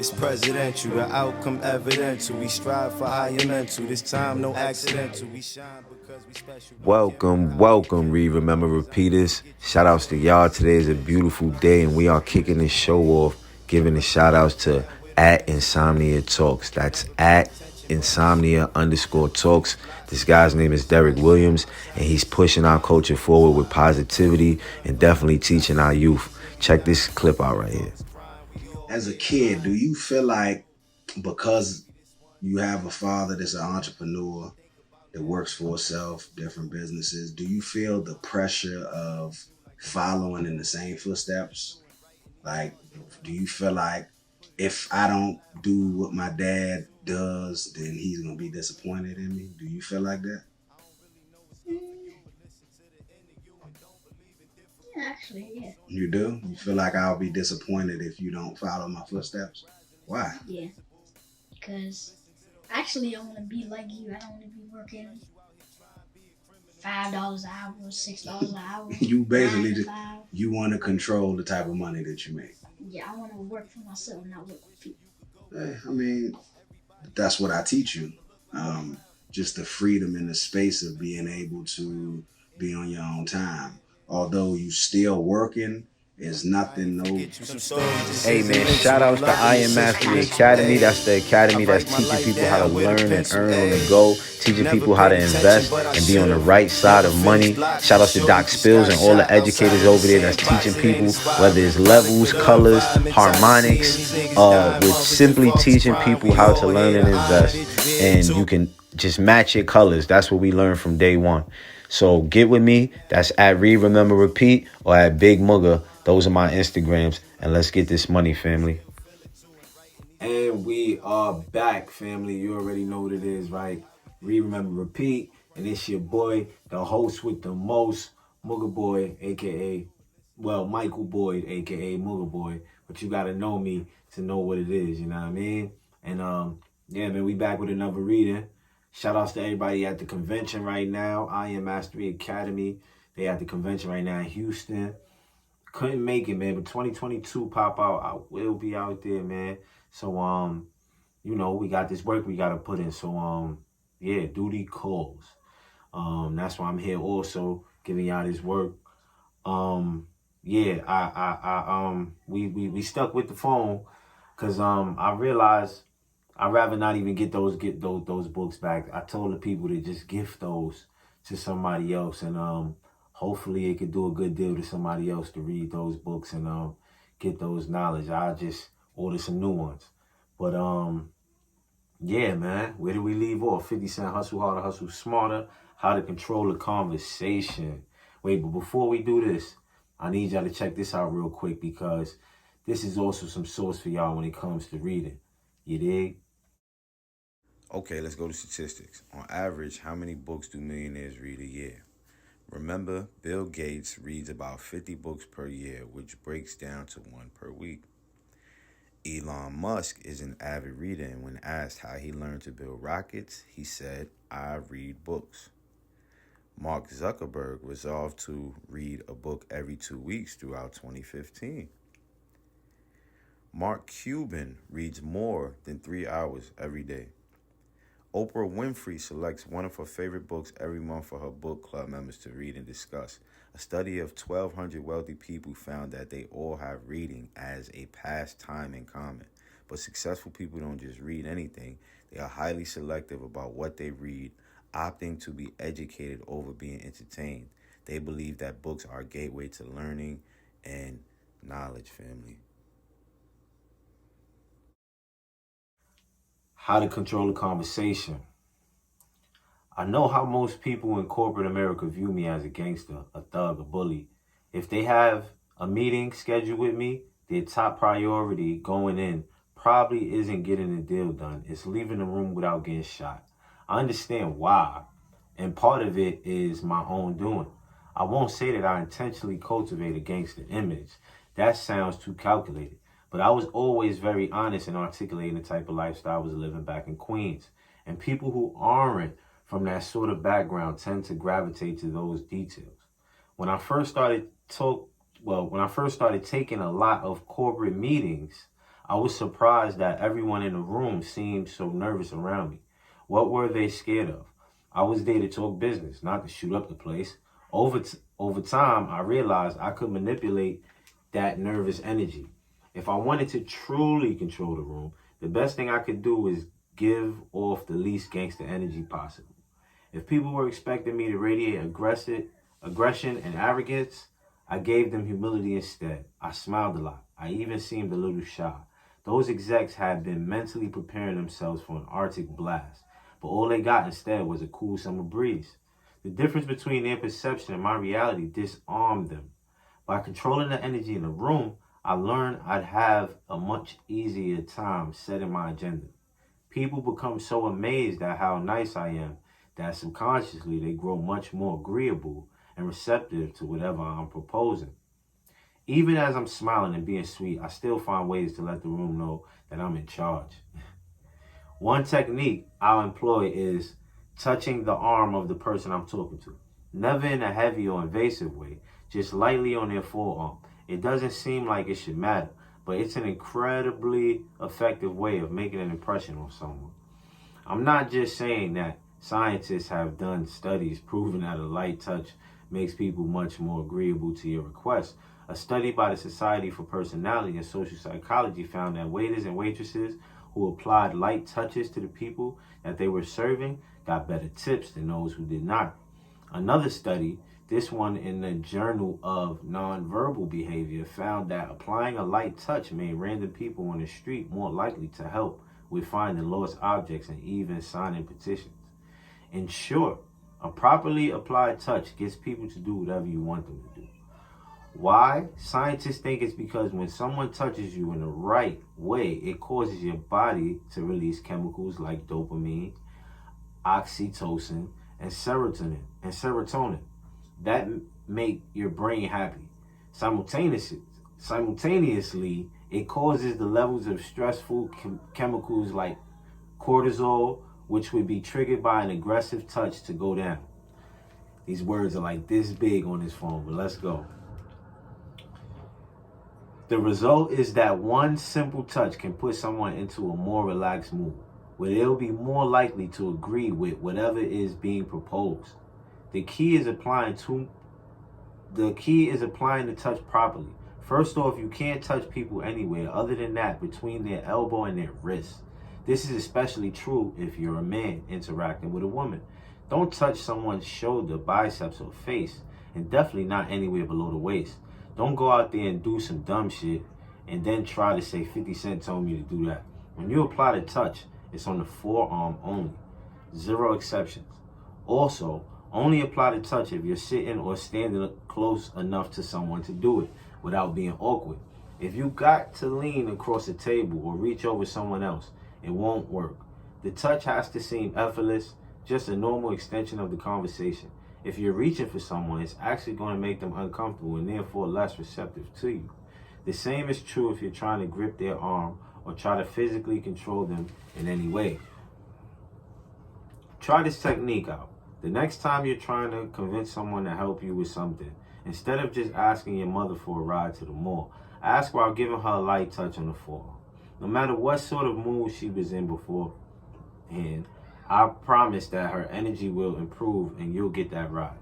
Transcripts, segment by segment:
It's presidential, the outcome evidential. We strive for higher mental. This time, no accidental. We shine because we special. Welcome, Read, Remember, Repeaters. Shout outs to y'all. Today is a beautiful day, and we are kicking this show off, giving the shout outs to at Insomnia Talks. That's at Insomnia_Talks. This guy's name is Derek Williams, and he's pushing our culture forward with positivity and definitely teaching our youth. Check this clip out right here. As a kid, do you feel like because you have a father that's an entrepreneur that works for himself, different businesses, do you feel the pressure of following in the same footsteps? Like, do you feel like if I don't do what my dad does, then he's going to be disappointed in me? Do you feel like that? Actually, yeah. You do? You feel like I'll be disappointed if you don't follow my footsteps? Why? Yeah. Because actually, I want to be like you. I don't want to be working $5 an hour, $6 an hour. You basically 9 to just, 5. you want to control the type of money that you make. Yeah, I want to work for myself, not work for people. I mean, that's what I teach you. Just the freedom and the space of being able to be on your own time. Although you still working, is nothing no. Hey man, shout outs to I Am Mastery Academy. That's the academy that's teaching people how to learn and earn on the go, teaching people how to invest and be on the right side of money. Shout outs to Doc Spills and all the educators over there that's teaching people, whether it's levels, colors, harmonics, with simply teaching people how to learn and invest. And you can just match your colors. That's what we learned from day one. So get with me. That's at Read, Remember, Repeat, or at Big MUGGA. Those are my Instagrams. And let's get this money, family. And we are back, family. You already know what it is, right? Read, Remember, Repeat. And it's your boy, the host with the most, MUGGA Boy, a.k.a., well, Michael Boyd, a.k.a. MUGGA Boy. But you got to know me to know what it is, you know what I mean? And, yeah, man, we back with another reading. Shout outs to everybody at the convention right now. I Am Mastery Academy. They at the convention right now in Houston. Couldn't make it, man, but 2022 pop out. I will be out there, man. So, you know, we got this work we got to put in. So, yeah, duty calls. That's why I'm here also giving y'all this work. Yeah, we stuck with the phone because I realized I'd rather not even get those books back. I told the people to just gift those to somebody else, and hopefully it could do a good deal to somebody else to read those books and get those knowledge. I just order some new ones. But yeah, man, where did we leave off? 50 Cent, Hustle Harder, Hustle Smarter, How to Control the Conversation. Wait, but before we do this, I need y'all to check this out real quick because this is also some source for y'all when it comes to reading. You dig? Okay, let's go to statistics. On average, how many books do millionaires read a year? Remember, Bill Gates reads about 50 books per year, which breaks down to one per week. Elon Musk is an avid reader, and when asked how he learned to build rockets, he said, "I read books." Mark Zuckerberg resolved to read a book every 2 weeks throughout 2015. Mark Cuban reads more than 3 hours every day. Oprah Winfrey selects one of her favorite books every month for her book club members to read and discuss. A study of 1,200 wealthy people found that they all have reading as a pastime in common. But successful people don't just read anything. They are highly selective about what they read, opting to be educated over being entertained. They believe that books are a gateway to learning and knowledge, family. How to control the conversation. I know how most people in corporate America view me as a gangster, a thug, a bully. If they have a meeting scheduled with me, their top priority going in probably isn't getting the deal done. It's leaving the room without getting shot. I understand why, and part of it is my own doing. I won't say that I intentionally cultivate a gangster image. That sounds too calculated. But I was always very honest in articulating the type of lifestyle I was living back in Queens. And people who aren't from that sort of background tend to gravitate to those details. When I first started taking a lot of corporate meetings, I was surprised that everyone in the room seemed so nervous around me. What were they scared of? I was there to talk business, not to shoot up the place. Over time, I realized I could manipulate that nervous energy. If I wanted to truly control the room, the best thing I could do is give off the least gangster energy possible. If people were expecting me to radiate aggression and arrogance, I gave them humility instead. I smiled a lot. I even seemed a little shy. Those execs had been mentally preparing themselves for an Arctic blast, but all they got instead was a cool summer breeze. The difference between their perception and my reality disarmed them. By controlling the energy in the room, I learned I'd have a much easier time setting my agenda. People become so amazed at how nice I am that subconsciously they grow much more agreeable and receptive to whatever I'm proposing. Even as I'm smiling and being sweet, I still find ways to let the room know that I'm in charge. One technique I'll employ is touching the arm of the person I'm talking to. Never in a heavy or invasive way, just lightly on their forearm. It doesn't seem like it should matter, but it's an incredibly effective way of making an impression on someone. I'm not just saying that. Scientists have done studies proving that a light touch makes people much more agreeable to your request. A study by the Society for Personality and Social Psychology found that waiters and waitresses who applied light touches to the people that they were serving got better tips than those who did not. Another study, this one in the Journal of Nonverbal Behavior, found that applying a light touch made random people on the street more likely to help with finding lost objects and even signing petitions. In short, a properly applied touch gets people to do whatever you want them to do. Why? Scientists think it's because when someone touches you in the right way, it causes your body to release chemicals like dopamine, oxytocin, and serotonin that make your brain happy. Simultaneously, it causes the levels of stressful chemicals like cortisol, which would be triggered by an aggressive touch, to go down. These words are like this big on this phone, but let's go. The result is that one simple touch can put someone into a more relaxed mood, where they'll be more likely to agree with whatever is being proposed. The key is applying the touch properly. First off, you can't touch people anywhere other than that between their elbow and their wrist. This is especially true if you're a man interacting with a woman. Don't touch someone's shoulder, biceps, or face, and definitely not anywhere below the waist. Don't go out there and do some dumb shit and then try to say 50 Cent told me to do that. When you apply the touch, it's on the forearm only. 0 exceptions. Also, only apply the touch if you're sitting or standing close enough to someone to do it without being awkward. If you got to lean across a table or reach over someone else, it won't work. The touch has to seem effortless, just a normal extension of the conversation. If you're reaching for someone, it's actually going to make them uncomfortable and therefore less receptive to you. The same is true if you're trying to grip their arm or try to physically control them in any way. Try this technique out. The next time you're trying to convince someone to help you with something, instead of just asking your mother for a ride to the mall, ask while giving her a light touch on the forearm. No matter what sort of mood she was in beforehand, I promise that her energy will improve and you'll get that ride.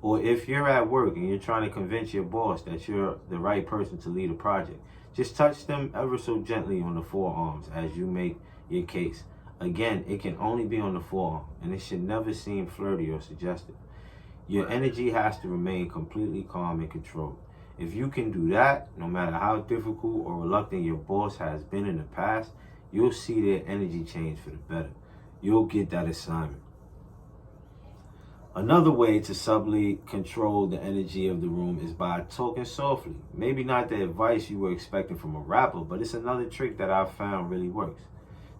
Or if you're at work and you're trying to convince your boss that you're the right person to lead a project, just touch them ever so gently on the forearms as you make your case. Again, it can only be on the forearm, and it should never seem flirty or suggestive. Your energy has to remain completely calm and controlled. If you can do that, no matter how difficult or reluctant your boss has been in the past, you'll see their energy change for the better. You'll get that assignment. Another way to subtly control the energy of the room is by talking softly. Maybe not the advice you were expecting from a rapper, but it's another trick that I've found really works.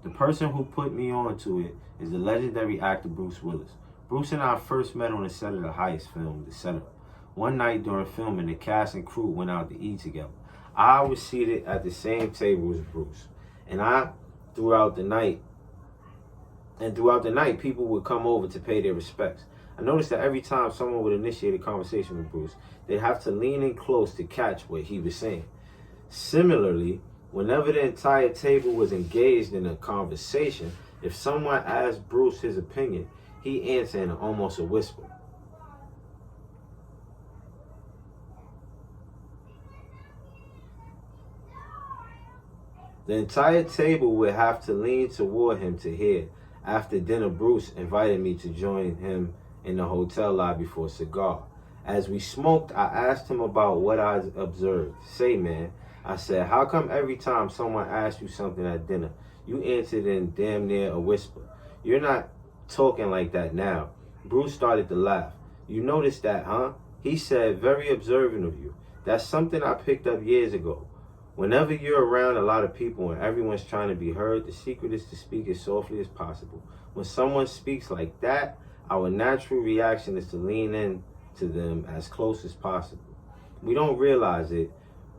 The person who put me on to it is the legendary actor Bruce Willis. Bruce and I first met on the set of the Heist film, The Setup. One night during filming, the cast and crew went out to eat together. I was seated at the same table as Bruce, and throughout the night, people would come over to pay their respects. I noticed that every time someone would initiate a conversation with Bruce, they'd have to lean in close to catch what he was saying. Similarly, Whenever the entire table was engaged in a conversation, if someone asked Bruce his opinion, he answered in almost a whisper. The entire table would have to lean toward him to hear. After dinner, Bruce invited me to join him in the hotel lobby for a cigar. As we smoked, I asked him about what I observed. Say, man, I said, how come every time someone asks you something at dinner, you answered in damn near a whisper? You're not talking like that now. Bruce started to laugh. You noticed that, huh? He said, very observant of you. That's something I picked up years ago. Whenever you're around a lot of people and everyone's trying to be heard, the secret is to speak as softly as possible. When someone speaks like that, our natural reaction is to lean in to them as close as possible. We don't realize it,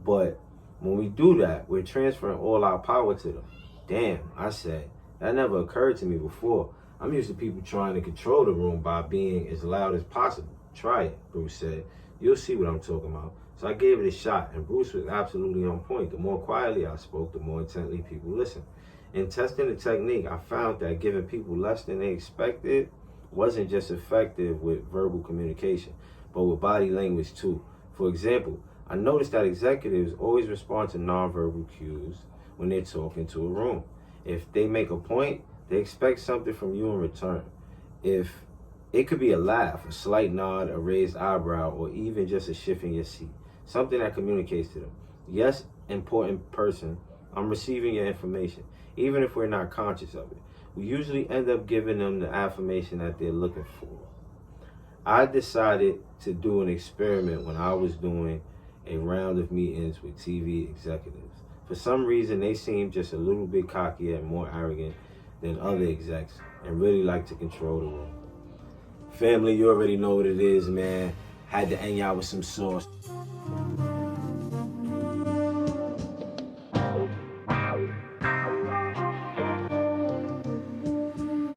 but when we do that, we're transferring all our power to them. Damn, I said, that never occurred to me before. I'm used to people trying to control the room by being as loud as possible. Try it, Bruce said. You'll see what I'm talking about. So I gave it a shot, and Bruce was absolutely on point. The more quietly I spoke, the more intently people listened. In testing the technique, I found that giving people less than they expected wasn't just effective with verbal communication, but with body language too. For example, I noticed that executives always respond to nonverbal cues when they're talking to a room. If they make a point, they expect something from you in return. If it could be a laugh, a slight nod, a raised eyebrow, or even just a shift in your seat. Something that communicates to them. Yes, important person, I'm receiving your information, even if we're not conscious of it. We usually end up giving them the affirmation that they're looking for. I decided to do an experiment when I was doing a round of meetings with TV executives. For some reason, they seemed just a little bit cockier and more arrogant than other execs and really like to control the room. Family, you already know what it is, man. Had to hang out with some sauce.